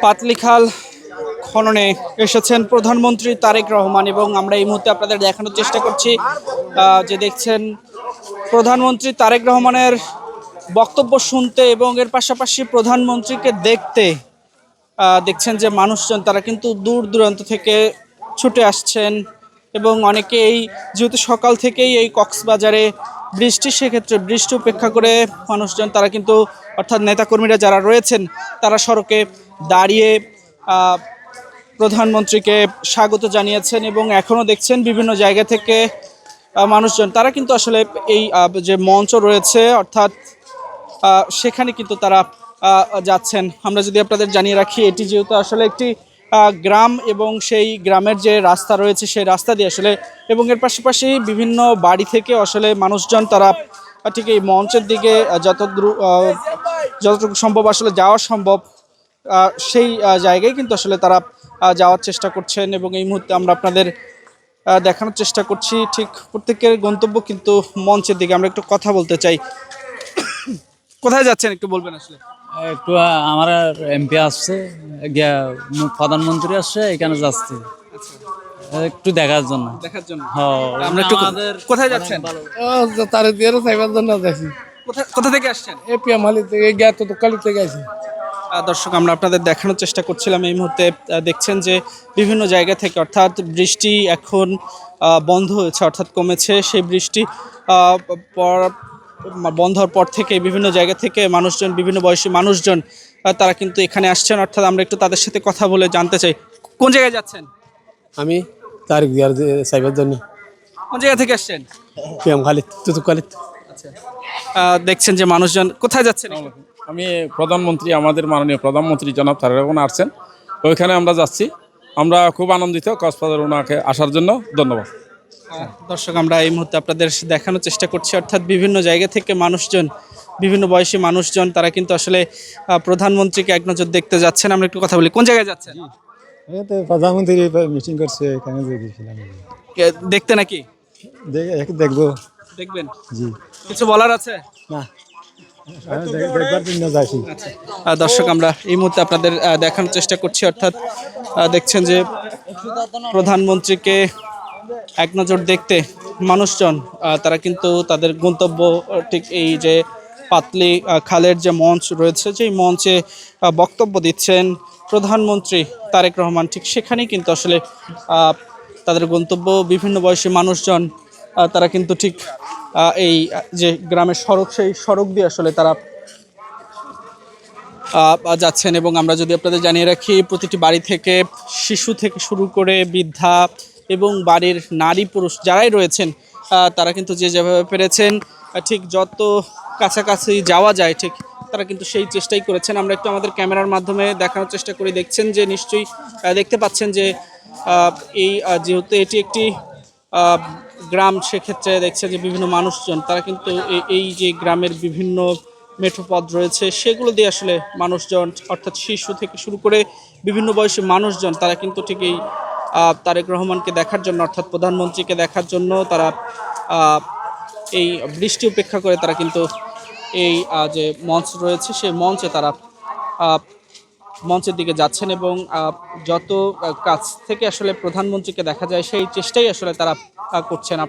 পাতলিখাল খননে এসেছেন প্রধানমন্ত্রী তারেক রহমান এবং আমরা এই মুহূর্তে আপনাদের দেখানোর চেষ্টা করছি যে দেখছেন প্রধানমন্ত্রী তারেক রহমানের বক্তব্য শুনতে এবং এর পাশাপাশি প্রধানমন্ত্রীকে দেখতে দেখছেন যে মানুষজন তারা কিন্তু দূর দূরান্ত থেকে ছুটে আসছেন এবং অনেকেই যেহেতু সকাল থেকেই এই কক্সবাজারে বৃষ্টি, সেক্ষেত্রে বৃষ্টি উপেক্ষা করে মানুষজন তারা কিন্তু অর্থাৎ নেতাকর্মীরা যারা রয়েছেন তারা সড়কে দাঁড়িয়ে প্রধানমন্ত্রীকে স্বাগত জানিয়েছেন এবং এখনও দেখছেন বিভিন্ন জায়গা থেকে মানুষজন তারা কিন্তু আসলে এই যে মঞ্চ রয়েছে অর্থাৎ সেখানে কিন্তু তারা যাচ্ছেন। আমরা যদি আপনাদের জানিয়ে রাখি, এটি যেহেতু আসলে একটি গ্রাম এবং সেই গ্রামের যে রাস্তা রয়েছে সেই রাস্তা দিয়ে আসলে এবং এর পাশাপাশি বিভিন্ন বাড়ি থেকে আসলে মানুষজন তারা ঠিক এই মঞ্চের দিকে যতটুকু সম্ভব আসলে যাওয়া সম্ভব সেই জায়গায় কিন্তু আসলে তারা যাওয়ার চেষ্টা করছেন এবং এই মুহূর্তে আমরা আপনাদের দেখানোর চেষ্টা করছি ঠিক প্রত্যেকের গন্তব্য কিন্তু মঞ্চের দিকে। আমরা একটু কথা বলতে চাই। কোথায় যাচ্ছেন একটু বলবেন আসলে? একটু আমার এমপি আসছে, প্রধানমন্ত্রী আসছে, এখানে যাচ্ছে একটু দেখার জন্য। আমরা একটু কোথায় যাচ্ছেন? তার দিয়ে সাইবার জন্য যাচ্ছি। কোথা থেকে আসছেন? এপিএম হালি থেকে জ্ঞাত দোকালি থেকে আসি। দর্শক, আমরা আপনাদের দেখানোর চেষ্টা করছিলাম এই মুহূর্তে দেখছেন যে বিভিন্ন জায়গা থেকে অর্থাৎ বৃষ্টি এখন বন্ধ হয়েছে অর্থাৎ কমেছে। সেই বৃষ্টি বন্ধ হওয়ার পর থেকে বিভিন্ন জায়গা থেকে মানুষজন, বিভিন্ন বয়সী মানুষজন তারা কিন্তু এখানে আসছেন। অর্থাৎ আমরা একটু তাদের সাথে কথা বলে জানতে চাই, কোন জায়গায় যাচ্ছেন? আমি তার দিয়ার সাইবার জন্য। কোন জায়গা থেকে আসছেন? এপিএম খালিদ তুতুক খালিদ। আচ্ছা, দেখছেন যে মানুষজন কোথায় যাচ্ছেন? আমি প্রধানমন্ত্রী, আমাদের মাননীয় প্রধানমন্ত্রী জনাব তারেক রহমান আসছেন, ওইখানে আমরা যাচ্ছি। আমরা খুব আনন্দিত কক্সবাজার ওনাকে আসার জন্য। ধন্যবাদ। দর্শক, আমরা এই মুহূর্তে আপনাদের দেখানোর চেষ্টা করছি অর্থাৎ বিভিন্ন জায়গা থেকে মানুষজন, বিভিন্ন বয়সী মানুষজন তারা কিন্তু আসলে প্রধানমন্ত্রীকে এক নজর দেখতে যাচ্ছেন। আমরা একটু কথা বলি, কোন জায়গায় যাচ্ছেন? প্রধানমন্ত্রী মিটিং করছে, এখানে দেখতে নাকি? দেখবো। দেখবেন? জি। কিছু বলার আছে? না। দর্শক, আমরা এই মুহূর্তে আপনাদের দেখানোর চেষ্টা করছি অর্থাৎ দেখছেন যে প্রধানমন্ত্রীকে এক নজর দেখতে মানুষজন তারা কিন্তু তাদের গন্তব্য ঠিক এই যে পাতলি খালের যে মঞ্চ রয়েছে, যেই মঞ্চে বক্তব্য দিচ্ছেন প্রধানমন্ত্রী তারেক রহমান, ঠিক সেখানেই কিন্তু আসলে তাদের গন্তব্য। বিভিন্ন বয়সী মানুষজন তারা কিন্তু ঠিক এই যে গ্রামের সড়ক, সেই সড়ক দিয়ে আসলে তারা যাচ্ছেন এবং আমরা যদি আপনাদের জানিয়ে রাখি, প্রতিটি বাড়ি থেকে শিশু থেকে শুরু করে বৃদ্ধা এবং বাড়ির নারী পুরুষ যারাই রয়েছেন তারা কিন্তু যে যেভাবে পেরেছেন ঠিক যত কাছাকাছি যাওয়া যায় ঠিক তারা কিন্তু সেই চেষ্টাই করেছেন। আমরা একটু আমাদের ক্যামেরার মাধ্যমে দেখানোর চেষ্টা করি। দেখছেন যে নিশ্চয়ই দেখতে পাচ্ছেন যে এই যেহেতু এটি একটি গ্রাম, সেক্ষেত্রে দেখছে যে বিভিন্ন মানুষজন তারা কিন্তু এই যে গ্রামের বিভিন্ন মেঠোপথ রয়েছে সেগুলো দিয়ে আসলে মানুষজন অর্থাৎ শিশু থেকে শুরু করে বিভিন্ন বয়সী মানুষজন তারা কিন্তু ঠিক এই তারেক রহমানকে দেখার জন্য অর্থাৎ প্রধানমন্ত্রীকে দেখার জন্য তারা এই বৃষ্টি উপেক্ষা করে তারা কিন্তু এই যে মঞ্চ রয়েছে সেই মঞ্চে তারা মঞ্চের দিকে যাচ্ছেন এবং যত কাছ থেকে আসলে প্রধানমন্ত্রীকে দেখা যায় সেই চেষ্টাই আসলে তারা করছেন।